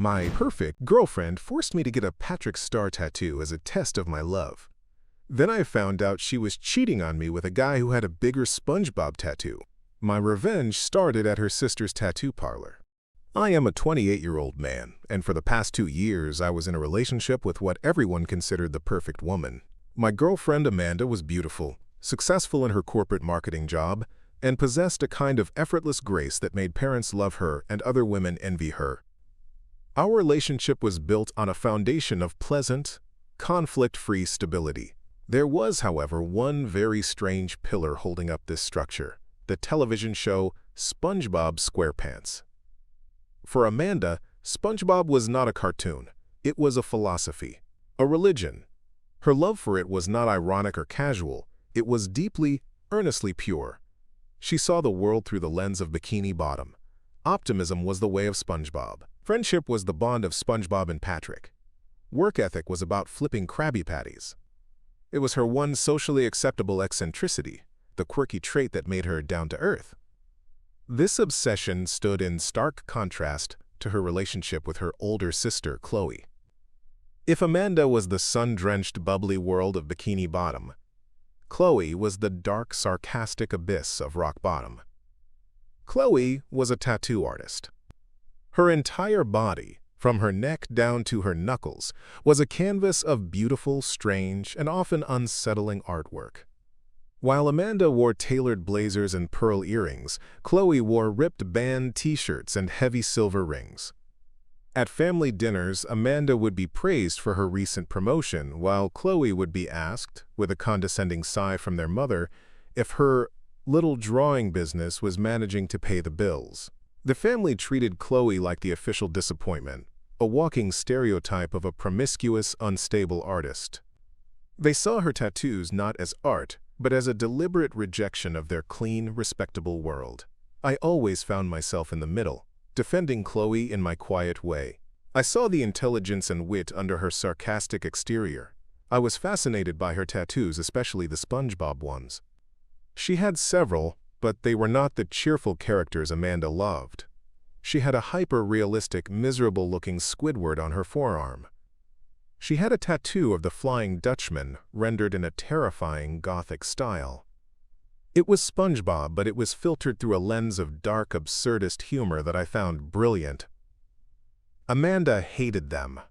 My perfect girlfriend forced me to get a Patrick Star tattoo as a test of my love. Then I found out she was cheating on me with a guy who had a bigger SpongeBob tattoo. My revenge started at her sister's tattoo parlor. I am a 28-year-old man, and for the past 2 years I was in a relationship with what everyone considered the perfect woman. My girlfriend Amanda was beautiful, successful in her corporate marketing job, and possessed a kind of effortless grace that made parents love her and other women envy her. Our relationship was built on a foundation of pleasant, conflict-free stability. There was, however, one very strange pillar holding up this structure: the television show SpongeBob SquarePants. For Amanda, SpongeBob was not a cartoon. It was a philosophy, a religion. Her love for it was not ironic or casual. It was deeply, earnestly pure. She saw the world through the lens of Bikini Bottom. Optimism was the way of SpongeBob. Friendship was the bond of SpongeBob and Patrick. Work ethic was about flipping Krabby Patties. It was her one socially acceptable eccentricity, the quirky trait that made her down to earth. This obsession stood in stark contrast to her relationship with her older sister, Chloe. If Amanda was the sun-drenched, bubbly world of Bikini Bottom, Chloe was the dark, sarcastic abyss of Rock Bottom. Chloe was a tattoo artist. Her entire body, from her neck down to her knuckles, was a canvas of beautiful, strange, and often unsettling artwork. While Amanda wore tailored blazers and pearl earrings, Chloe wore ripped band t-shirts and heavy silver rings. At family dinners, Amanda would be praised for her recent promotion, while Chloe would be asked, with a condescending sigh from their mother, if her little drawing business was managing to pay the bills. The family treated Chloe like the official disappointment, a walking stereotype of a promiscuous, unstable artist. They saw her tattoos not as art, but as a deliberate rejection of their clean, respectable world. I always found myself in the middle, defending Chloe in my quiet way. I saw the intelligence and wit under her sarcastic exterior. I was fascinated by her tattoos, especially the SpongeBob ones. She had several, but they were not the cheerful characters Amanda loved. She had a hyper-realistic, miserable-looking Squidward on her forearm. She had a tattoo of the Flying Dutchman, rendered in a terrifying Gothic style. It was SpongeBob, but it was filtered through a lens of dark, absurdist humor that I found brilliant. Amanda hated them.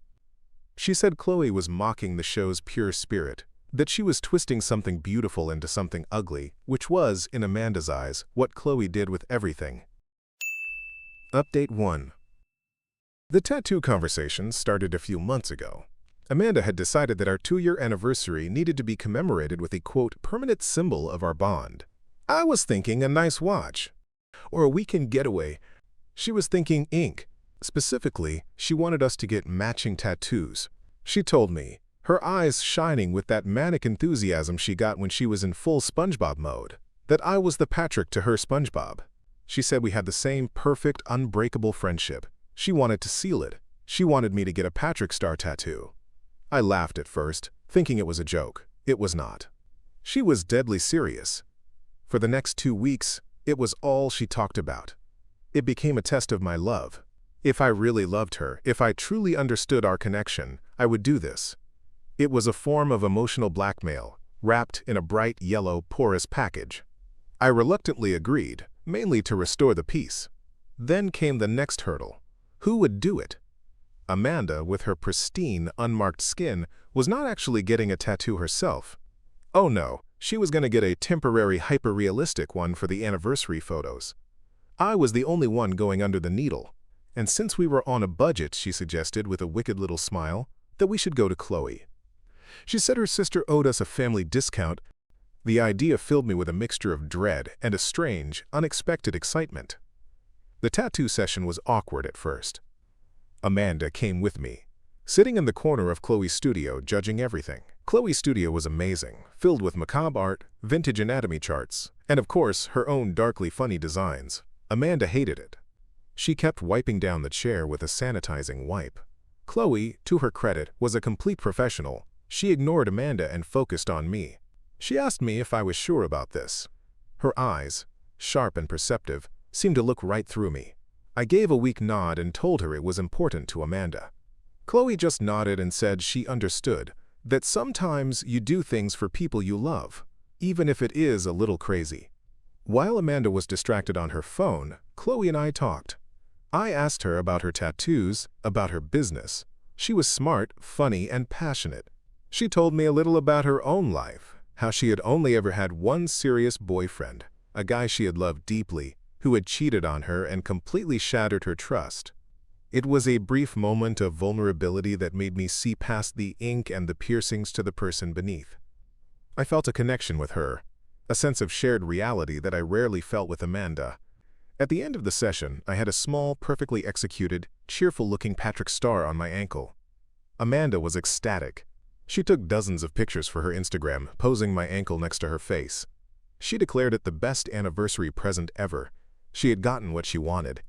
She said Chloe was mocking the show's pure spirit, that she was twisting something beautiful into something ugly, which was, in Amanda's eyes, what Chloe did with everything. Update 1. The tattoo conversation started a few months ago. Amanda had decided that our 2-year anniversary needed to be commemorated with a, quote, permanent symbol of our bond. I was thinking a nice watch, or a weekend getaway. She was thinking ink. Specifically, she wanted us to get matching tattoos. She told me, her eyes shining with that manic enthusiasm she got when she was in full SpongeBob mode, that I was the Patrick to her SpongeBob. She said we had the same perfect, unbreakable friendship. She wanted to seal it. She wanted me to get a Patrick Star tattoo. I laughed at first, thinking it was a joke. It was not. She was deadly serious. For the next 2 weeks, it was all she talked about. It became a test of my love. If I really loved her, if I truly understood our connection, I would do this. It was a form of emotional blackmail, wrapped in a bright yellow, porous package. I reluctantly agreed, mainly to restore the peace. Then came the next hurdle. Who would do it? Amanda, with her pristine, unmarked skin, was not actually getting a tattoo herself. Oh no, she was going to get a temporary hyper-realistic one for the anniversary photos. I was the only one going under the needle. And since we were on a budget, she suggested with a wicked little smile, that we should go to Chloe. She said her sister owed us a family discount. The idea filled me with a mixture of dread and a strange, unexpected excitement. The tattoo session was awkward at first. Amanda came with me, sitting in the corner of Chloe's studio, judging everything. Chloe's studio was amazing, filled with macabre art, vintage anatomy charts, and of course, her own darkly funny designs. Amanda hated it. She kept wiping down the chair with a sanitizing wipe. Chloe, to her credit, was a complete professional. She ignored Amanda and focused on me. She asked me if I was sure about this. Her eyes, sharp and perceptive, seemed to look right through me. I gave a weak nod and told her it was important to Amanda. Chloe just nodded and said she understood, that sometimes you do things for people you love, even if it is a little crazy. While Amanda was distracted on her phone, Chloe and I talked. I asked her about her tattoos, about her business. She was smart, funny, and passionate. She told me a little about her own life, how she had only ever had one serious boyfriend, a guy she had loved deeply, who had cheated on her and completely shattered her trust. It was a brief moment of vulnerability that made me see past the ink and the piercings to the person beneath. I felt a connection with her, a sense of shared reality that I rarely felt with Amanda. At the end of the session, I had a small, perfectly executed, cheerful-looking Patrick star on my ankle. Amanda was ecstatic. She took dozens of pictures for her Instagram, posing my ankle next to her face. She declared it the best anniversary present ever. She had gotten what she wanted.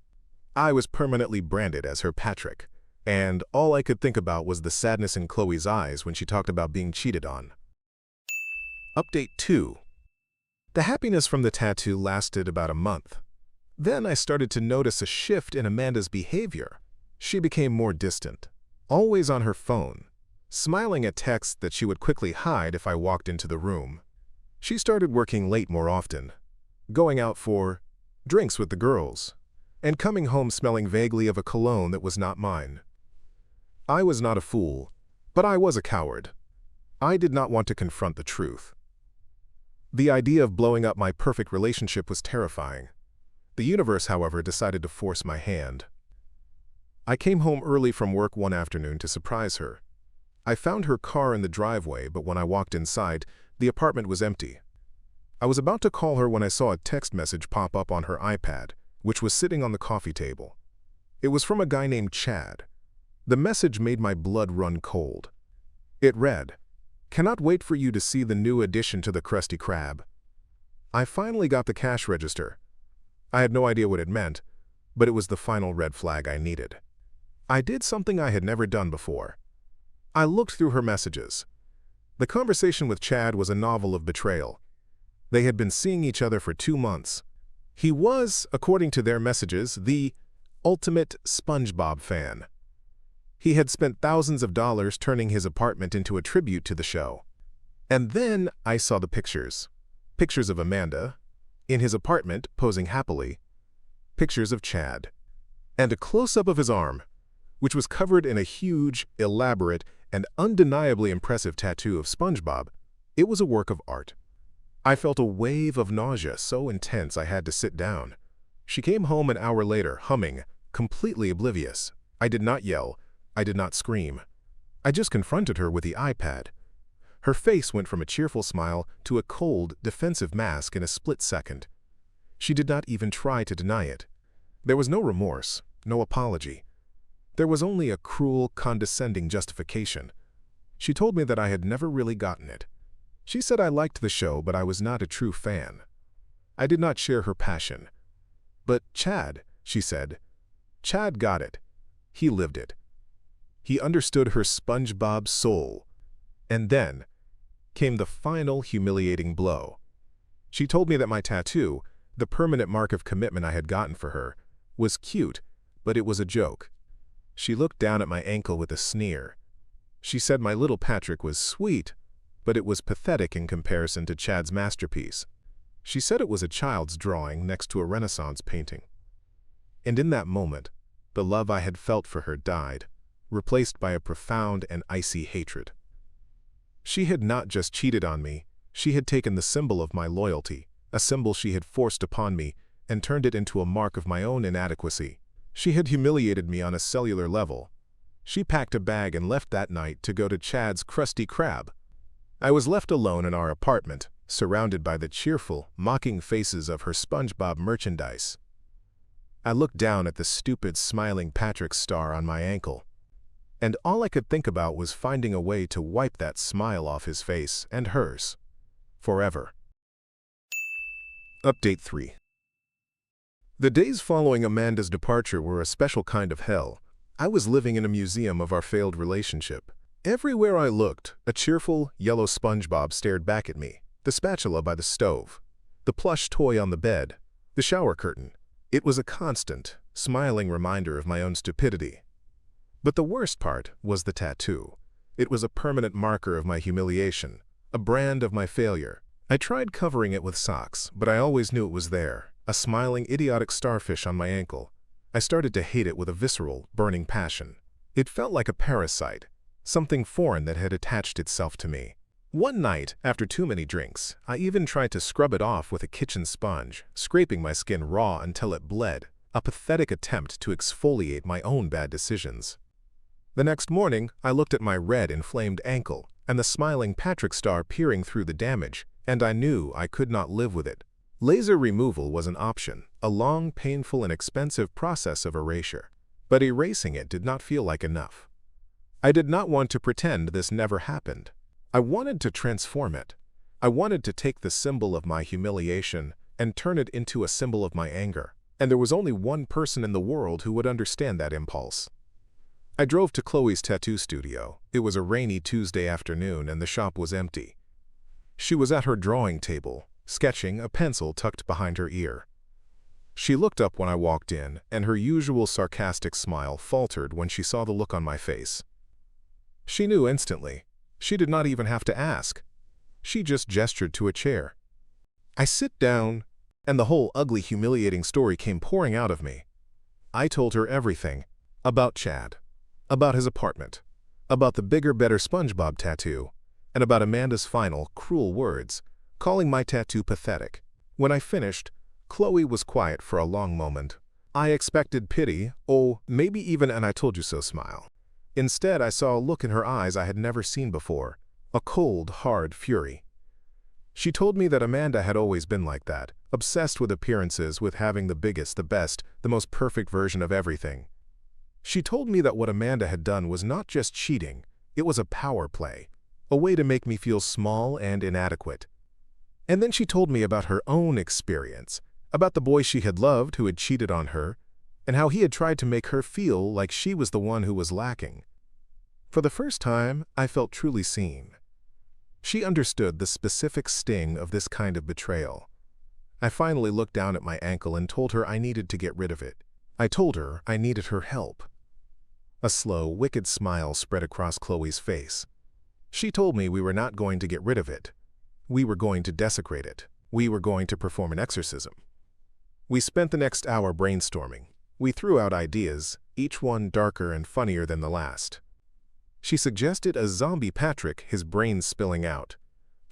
I was permanently branded as her Patrick, and all I could think about was the sadness in Chloe's eyes when she talked about being cheated on. Update 2. The happiness from the tattoo lasted about a month. Then I started to notice a shift in Amanda's behavior. She became more distant, always on her phone, smiling at texts that she would quickly hide if I walked into the room. She started working late more often, going out for drinks with the girls, and coming home smelling vaguely of a cologne that was not mine. I was not a fool, but I was a coward. I did not want to confront the truth. The idea of blowing up my perfect relationship was terrifying. The universe, however, decided to force my hand. I came home early from work one afternoon to surprise her. I found her car in the driveway, but when I walked inside, the apartment was empty. I was about to call her when I saw a text message pop up on her iPad, which was sitting on the coffee table. It was from a guy named Chad. The message made my blood run cold. It read, "Cannot wait for you to see the new addition to the Krusty Krab." I finally got the cash register. I had no idea what it meant, but it was the final red flag I needed. I did something I had never done before. I looked through her messages. The conversation with Chad was a novel of betrayal. They had been seeing each other for 2 months. He was, according to their messages, the ultimate SpongeBob fan. He had spent thousands of dollars turning his apartment into a tribute to the show. And then I saw the pictures. Pictures of Amanda, in his apartment, posing happily. Pictures of Chad. And a close-up of his arm, which was covered in a huge, elaborate, and undeniably impressive tattoo of SpongeBob. It was a work of art. I felt a wave of nausea so intense I had to sit down. She came home an hour later, humming, completely oblivious. I did not yell. I did not scream. I just confronted her with the iPad. Her face went from a cheerful smile to a cold, defensive mask in a split second. She did not even try to deny it. There was no remorse, no apology. There was only a cruel, condescending justification. She told me that I had never really gotten it. She said I liked the show, but I was not a true fan. I did not share her passion. But Chad, she said, Chad got it. He lived it. He understood her SpongeBob soul. And then came the final humiliating blow. She told me that my tattoo, the permanent mark of commitment I had gotten for her, was cute, but it was a joke. She looked down at my ankle with a sneer. She said my little Patrick was sweet, but it was pathetic in comparison to Chad's masterpiece. She said it was a child's drawing next to a Renaissance painting. And in that moment, the love I had felt for her died, replaced by a profound and icy hatred. She had not just cheated on me, she had taken the symbol of my loyalty, a symbol she had forced upon me, and turned it into a mark of my own inadequacy. She had humiliated me on a cellular level. She packed a bag and left that night to go to Chad's Krusty Krab. I was left alone in our apartment, surrounded by the cheerful, mocking faces of her SpongeBob merchandise. I looked down at the stupid, smiling Patrick star on my ankle, and all I could think about was finding a way to wipe that smile off his face and hers, forever. Update 3. The days following Amanda's departure were a special kind of hell. I was living in a museum of our failed relationship. Everywhere I looked, a cheerful, yellow SpongeBob stared back at me. The spatula by the stove, the plush toy on the bed, the shower curtain. It was a constant, smiling reminder of my own stupidity. But the worst part was the tattoo. It was a permanent marker of my humiliation, a brand of my failure. I tried covering it with socks, but I always knew it was there, a smiling, idiotic starfish on my ankle. I started to hate it with a visceral, burning passion. It felt like a parasite, something foreign that had attached itself to me. One night, after too many drinks, I even tried to scrub it off with a kitchen sponge, scraping my skin raw until it bled, a pathetic attempt to exfoliate my own bad decisions. The next morning, I looked at my red, inflamed ankle and the smiling Patrick star peering through the damage, and I knew I could not live with it. Laser removal was an option, a long, painful, and expensive process of erasure. But erasing it did not feel like enough. I did not want to pretend this never happened. I wanted to transform it. I wanted to take the symbol of my humiliation and turn it into a symbol of my anger. And there was only one person in the world who would understand that impulse. I drove to Chloe's tattoo studio. It was a rainy Tuesday afternoon and the shop was empty. She was at her drawing table, sketching, a pencil tucked behind her ear. She looked up when I walked in, and her usual sarcastic smile faltered when she saw the look on my face. She knew instantly. She did not even have to ask. She just gestured to a chair. I sit down, and the whole ugly, humiliating story came pouring out of me. I told her everything. About Chad. About his apartment. About the bigger, better SpongeBob tattoo. And about Amanda's final, cruel words, calling my tattoo pathetic. When I finished, Chloe was quiet for a long moment. I expected pity, oh, maybe even an "I told you so" smile. Instead, I saw a look in her eyes I had never seen before, a cold, hard fury. She told me that Amanda had always been like that, obsessed with appearances, with having the biggest, the best, the most perfect version of everything. She told me that what Amanda had done was not just cheating, it was a power play, a way to make me feel small and inadequate. And then she told me about her own experience, about the boy she had loved who had cheated on her, and how he had tried to make her feel like she was the one who was lacking. For the first time, I felt truly seen. She understood the specific sting of this kind of betrayal. I finally looked down at my ankle and told her I needed to get rid of it. I told her I needed her help. A slow, wicked smile spread across Chloe's face. She told me we were not going to get rid of it. We were going to desecrate it. We were going to perform an exorcism. We spent the next hour brainstorming. We threw out ideas, each one darker and funnier than the last. She suggested a zombie Patrick, his brains spilling out.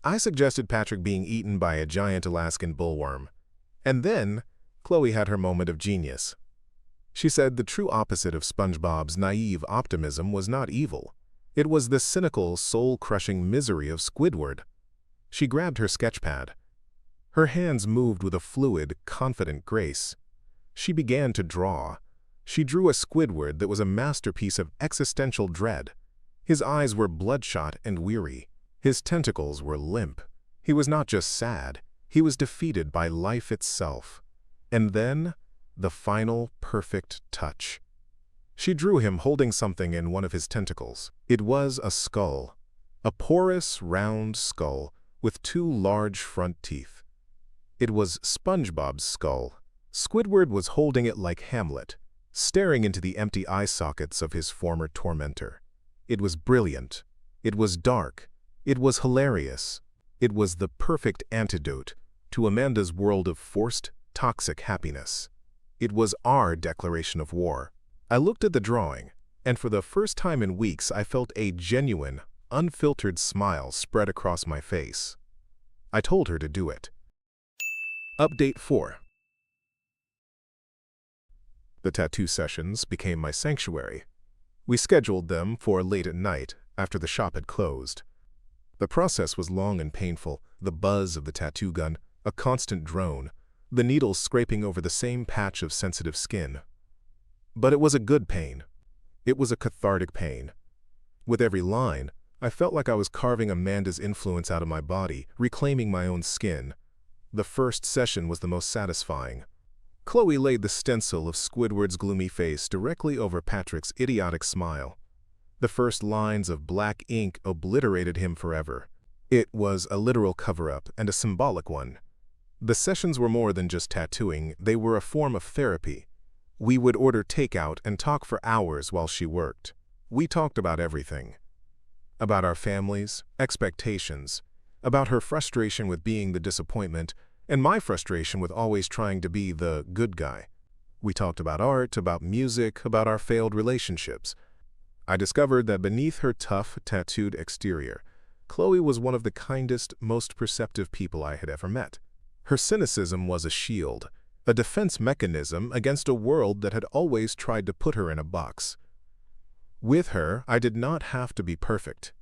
I suggested Patrick being eaten by a giant Alaskan bullworm. And then, Chloe had her moment of genius. She said the true opposite of SpongeBob's naive optimism was not evil. It was the cynical, soul-crushing misery of Squidward. She grabbed her sketchpad. Her hands moved with a fluid, confident grace. She began to draw. She drew a Squidward that was a masterpiece of existential dread. His eyes were bloodshot and weary. His tentacles were limp. He was not just sad, he was defeated by life itself. And then, the final, perfect touch. She drew him holding something in one of his tentacles. It was a skull. A porous, round skull with two large front teeth. It was SpongeBob's skull. Squidward was holding it like Hamlet, staring into the empty eye sockets of his former tormentor. It was brilliant. It was dark. It was hilarious. It was the perfect antidote to Amanda's world of forced, toxic happiness. It was our declaration of war. I looked at the drawing, and for the first time in weeks I felt a genuine, unfiltered smile spread across my face. I told her to do it. Update 4. The tattoo sessions became my sanctuary. We scheduled them for late at night, after the shop had closed. The process was long and painful, the buzz of the tattoo gun, a constant drone, the needles scraping over the same patch of sensitive skin. But it was a good pain. It was a cathartic pain. With every line, I felt like I was carving Amanda's influence out of my body, reclaiming my own skin. The first session was the most satisfying. Chloe laid the stencil of Squidward's gloomy face directly over Patrick's idiotic smile. The first lines of black ink obliterated him forever. It was a literal cover-up and a symbolic one. The sessions were more than just tattooing, they were a form of therapy. We would order takeout and talk for hours while she worked. We talked about everything. About our families, expectations, about her frustration with being the disappointment, and my frustration with always trying to be the good guy. We talked about art, about music, about our failed relationships. I discovered that beneath her tough, tattooed exterior, Chloe was one of the kindest, most perceptive people I had ever met. Her cynicism was a shield, a defense mechanism against a world that had always tried to put her in a box. With her, I did not have to be perfect.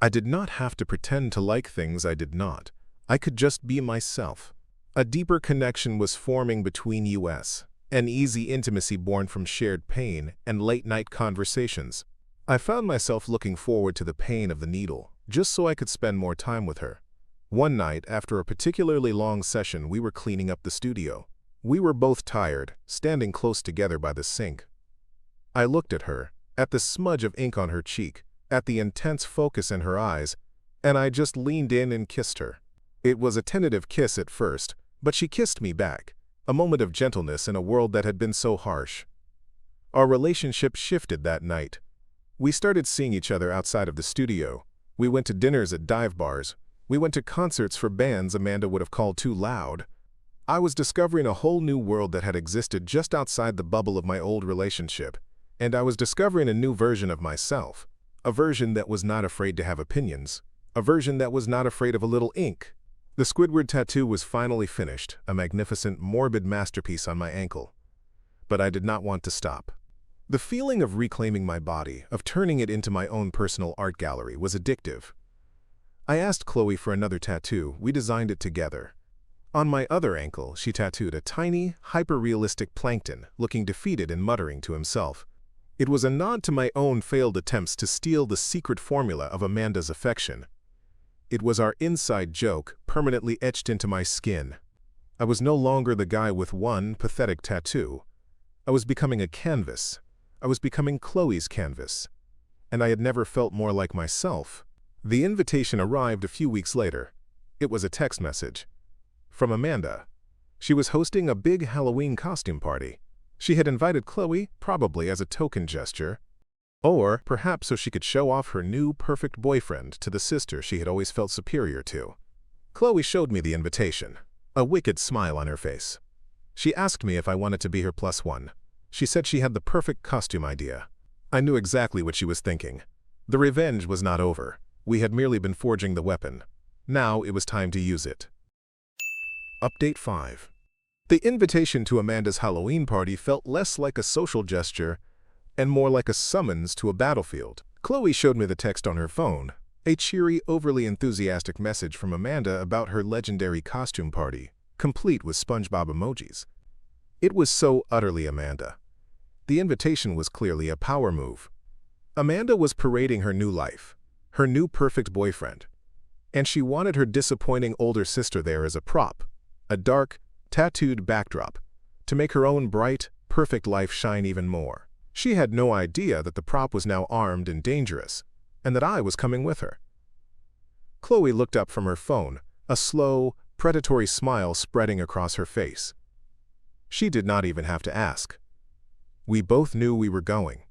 I did not have to pretend to like things I did not. I could just be myself. A deeper connection was forming between us, an easy intimacy born from shared pain and late-night conversations. I found myself looking forward to the pain of the needle, just so I could spend more time with her. One night, after a particularly long session, we were cleaning up the studio. We were both tired, standing close together by the sink. I looked at her, at the smudge of ink on her cheek, at the intense focus in her eyes, and I just leaned in and kissed her. It was a tentative kiss at first, but she kissed me back, a moment of gentleness in a world that had been so harsh. Our relationship shifted that night. We started seeing each other outside of the studio. We went to dinners at dive bars. We went to concerts for bands Amanda would have called too loud. I was discovering a whole new world that had existed just outside the bubble of my old relationship, and I was discovering a new version of myself, a version that was not afraid to have opinions, a version that was not afraid of a little ink. The Squidward tattoo was finally finished, a magnificent, morbid masterpiece on my ankle. But I did not want to stop. The feeling of reclaiming my body, of turning it into my own personal art gallery, was addictive. I asked Chloe for another tattoo. We designed it together. On my other ankle, she tattooed a tiny, hyper-realistic plankton, looking defeated and muttering to himself. It was a nod to my own failed attempts to steal the secret formula of Amanda's affection. It was our inside joke, permanently etched into my skin. I was no longer the guy with one pathetic tattoo. I was becoming a canvas. I was becoming Chloe's canvas. And I had never felt more like myself. The invitation arrived a few weeks later. It was a text message. From Amanda. She was hosting a big Halloween costume party. She had invited Chloe, probably as a token gesture, or perhaps so she could show off her new perfect boyfriend to the sister she had always felt superior to. Chloe showed me the invitation, a wicked smile on her face. She asked me if I wanted to be her +1. She said she had the perfect costume idea. I knew exactly what she was thinking. The revenge was not over. We had merely been forging the weapon. Now it was time to use it. Update 5. The invitation to Amanda's Halloween party felt less like a social gesture and more like a summons to a battlefield. Chloe showed me the text on her phone, a cheery, overly enthusiastic message from Amanda about her legendary costume party, complete with SpongeBob emojis. It was so utterly Amanda. The invitation was clearly a power move. Amanda was parading her new life, her new perfect boyfriend, and she wanted her disappointing older sister there as a prop, a dark, tattooed backdrop, to make her own bright, perfect life shine even more. She had no idea that the prop was now armed and dangerous, and that I was coming with her. Chloe looked up from her phone, a slow, predatory smile spreading across her face. She did not even have to ask. We both knew we were going.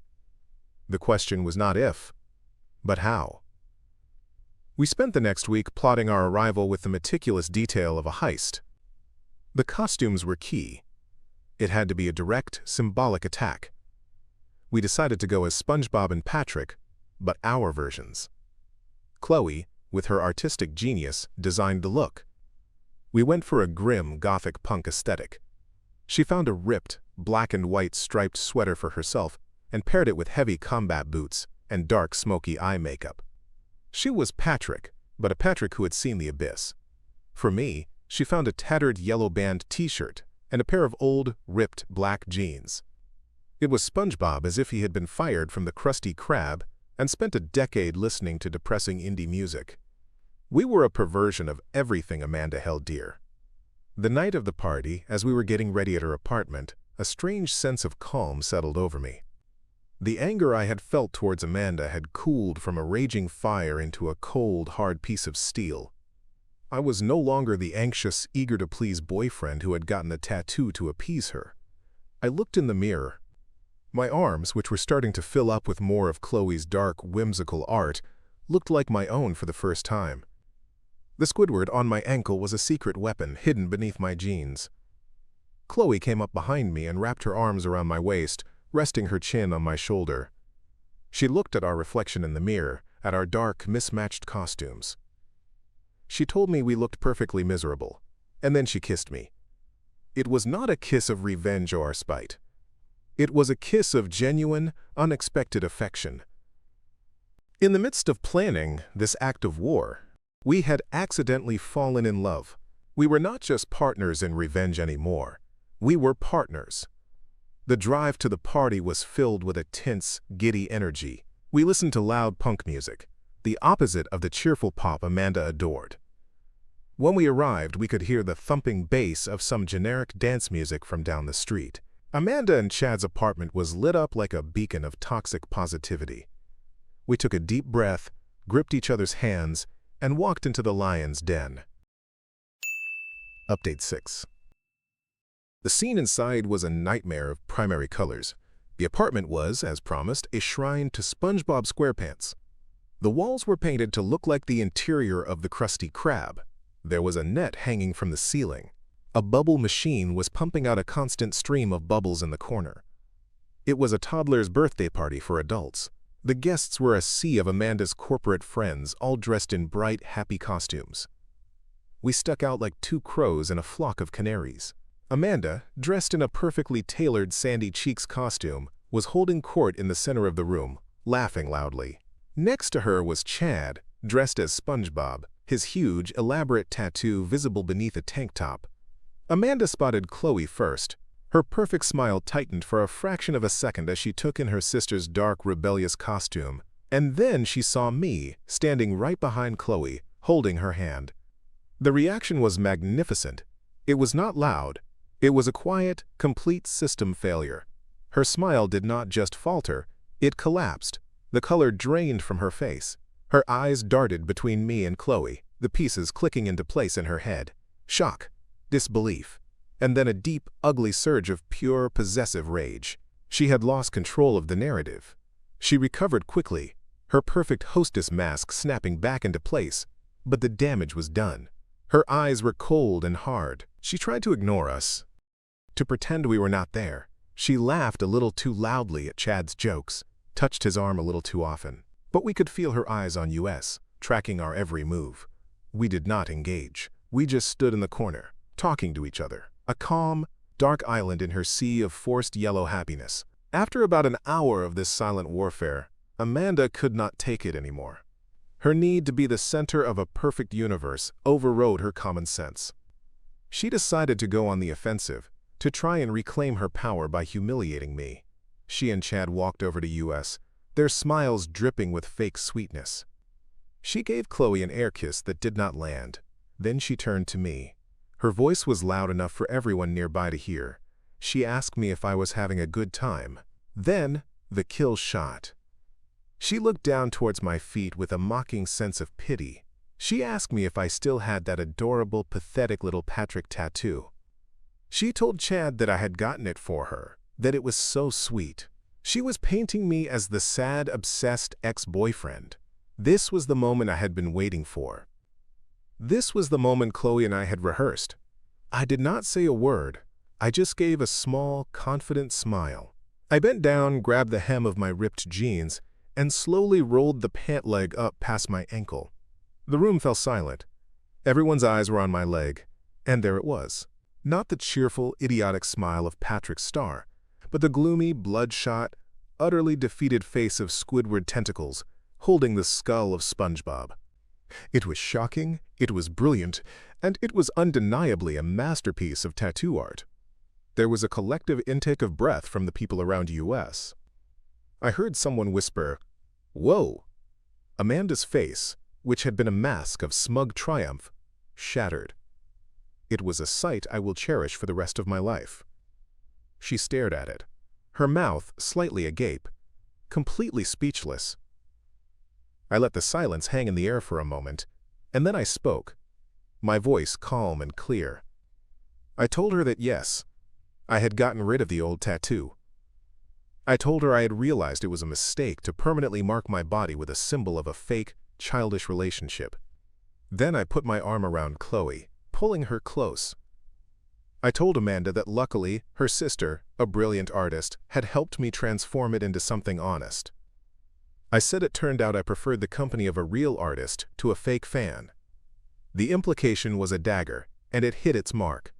The question was not if, but how. We spent the next week plotting our arrival with the meticulous detail of a heist. The costumes were key. It had to be a direct, symbolic attack. We decided to go as SpongeBob and Patrick, but our versions. Chloe, with her artistic genius, designed the look. We went for a grim, gothic punk aesthetic. She found a ripped, black and white striped sweater for herself and paired it with heavy combat boots and dark, smoky eye makeup. She was Patrick, but a Patrick who had seen the abyss. For me, she found a tattered yellow band t-shirt and a pair of old, ripped black jeans. It was SpongeBob as if he had been fired from the Krusty Krab and spent a decade listening to depressing indie music. We were a perversion of everything Amanda held dear. The night of the party, as we were getting ready at her apartment, a strange sense of calm settled over me. The anger I had felt towards Amanda had cooled from a raging fire into a cold, hard piece of steel. I was no longer the anxious, eager-to-please boyfriend who had gotten a tattoo to appease her. I looked in the mirror. My arms, which were starting to fill up with more of Chloe's dark, whimsical art, looked like my own for the first time. The Squidward on my ankle was a secret weapon hidden beneath my jeans. Chloe came up behind me and wrapped her arms around my waist, resting her chin on my shoulder. She looked at our reflection in the mirror, at our dark, mismatched costumes. She told me we looked perfectly miserable, and then she kissed me. It was not a kiss of revenge or spite. It was a kiss of genuine, unexpected affection. In the midst of planning this act of war, we had accidentally fallen in love. We were not just partners in revenge anymore. We were partners. The drive to the party was filled with a tense, giddy energy. We listened to loud punk music, the opposite of the cheerful pop Amanda adored. When we arrived, we could hear the thumping bass of some generic dance music from down the street. Amanda and Chad's apartment was lit up like a beacon of toxic positivity. We took a deep breath, gripped each other's hands, and walked into the lion's den. Update 6. The scene inside was a nightmare of primary colors. The apartment was, as promised, a shrine to SpongeBob SquarePants. The walls were painted to look like the interior of the Krusty Krab. There was a net hanging from the ceiling. A bubble machine was pumping out a constant stream of bubbles in the corner. It was a toddler's birthday party for adults. The guests were a sea of Amanda's corporate friends, all dressed in bright, happy costumes. We stuck out like two crows in a flock of canaries. Amanda, dressed in a perfectly tailored Sandy Cheeks costume, was holding court in the center of the room, laughing loudly. Next to her was Chad, dressed as SpongeBob, his huge, elaborate tattoo visible beneath a tank top. Amanda spotted Chloe first. Her perfect smile tightened for a fraction of a second as she took in her sister's dark, rebellious costume. And then she saw me, standing right behind Chloe, holding her hand. The reaction was magnificent. It was not loud. It was a quiet, complete system failure. Her smile did not just falter, it collapsed. The color drained from her face. Her eyes darted between me and Chloe, the pieces clicking into place in her head. Shock, disbelief, and then a deep, ugly surge of pure, possessive rage. She had lost control of the narrative. She recovered quickly, her perfect hostess mask snapping back into place, but the damage was done. Her eyes were cold and hard. She tried to ignore us, to pretend we were not there. She laughed a little too loudly at Chad's jokes, touched his arm a little too often. But we could feel her eyes on us, tracking our every move. We did not engage. We just stood in the corner, talking to each other. A calm, dark island in her sea of forced yellow happiness. After about an hour of this silent warfare, Amanda could not take it anymore. Her need to be the center of a perfect universe overrode her common sense. She decided to go on the offensive, to try and reclaim her power by humiliating me. She and Chad walked over to us, their smiles dripping with fake sweetness. She gave Chloe an air kiss that did not land. Then she turned to me. Her voice was loud enough for everyone nearby to hear. She asked me if I was having a good time. Then, the kill shot. She looked down towards my feet with a mocking sense of pity. She asked me if I still had that adorable, pathetic little Patrick tattoo. She told Chad that I had gotten it for her, that it was so sweet. She was painting me as the sad, obsessed ex-boyfriend. This was the moment I had been waiting for. This was the moment Chloe and I had rehearsed. I did not say a word. I just gave a small, confident smile. I bent down, grabbed the hem of my ripped jeans, and slowly rolled the pant leg up past my ankle. The room fell silent. Everyone's eyes were on my leg, and there it was. Not the cheerful, idiotic smile of Patrick Star, but the gloomy, bloodshot, utterly defeated face of Squidward tentacles, holding the skull of SpongeBob. It was shocking, it was brilliant, and it was undeniably a masterpiece of tattoo art. There was a collective intake of breath from the people around us. I heard someone whisper, "Whoa!" Amanda's face, which had been a mask of smug triumph, shattered. It was a sight I will cherish for the rest of my life. She stared at it, her mouth slightly agape, completely speechless. I let the silence hang in the air for a moment, and then I spoke. my voice calm and clear. I told her that yes, I had gotten rid of the old tattoo. I told her I had realized it was a mistake to permanently mark my body with a symbol of a fake, childish relationship. Then I put my arm around Chloe, pulling her close. I told Amanda that luckily, her sister, a brilliant artist, had helped me transform it into something honest. I said it turned out I preferred the company of a real artist to a fake fan. The implication was a dagger, and it hit its mark.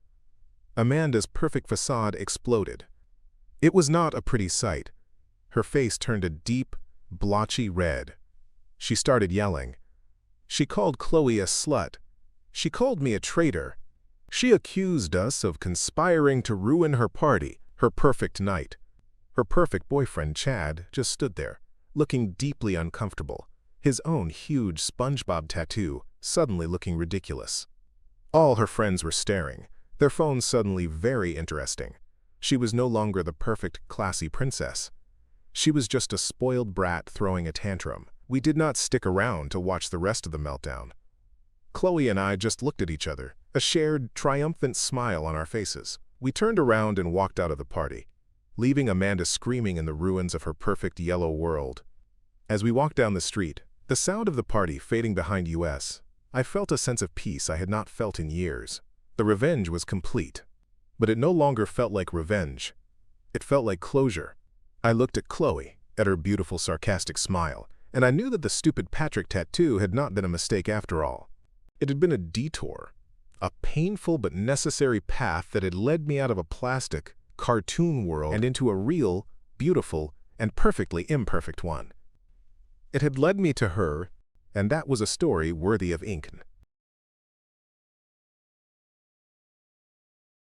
Amanda's perfect facade exploded. It was not a pretty sight. Her face turned a deep, blotchy red. She started yelling. She called Chloe a slut. She called me a traitor. She accused us of conspiring to ruin her party, her perfect night. Her perfect boyfriend, Chad, just stood there, looking deeply uncomfortable, his own huge SpongeBob tattoo suddenly looking ridiculous. All her friends were staring, their phones suddenly very interesting. She was no longer the perfect, classy princess. She was just a spoiled brat throwing a tantrum. We did not stick around to watch the rest of the meltdown. Chloe and I just looked at each other, a shared, triumphant smile on our faces. We turned around and walked out of the party, leaving Amanda screaming in the ruins of her perfect yellow world. As we walked down the street, the sound of the party fading behind us, I felt a sense of peace I had not felt in years. The revenge was complete. But it no longer felt like revenge. It felt like closure. I looked at Chloe, at her beautiful sarcastic smile, and I knew that the stupid Patrick tattoo had not been a mistake after all. It had been a detour, a painful but necessary path that had led me out of a plastic, cartoon world and into a real, beautiful, and perfectly imperfect one. It had led me to her, and that was a story worthy of ink.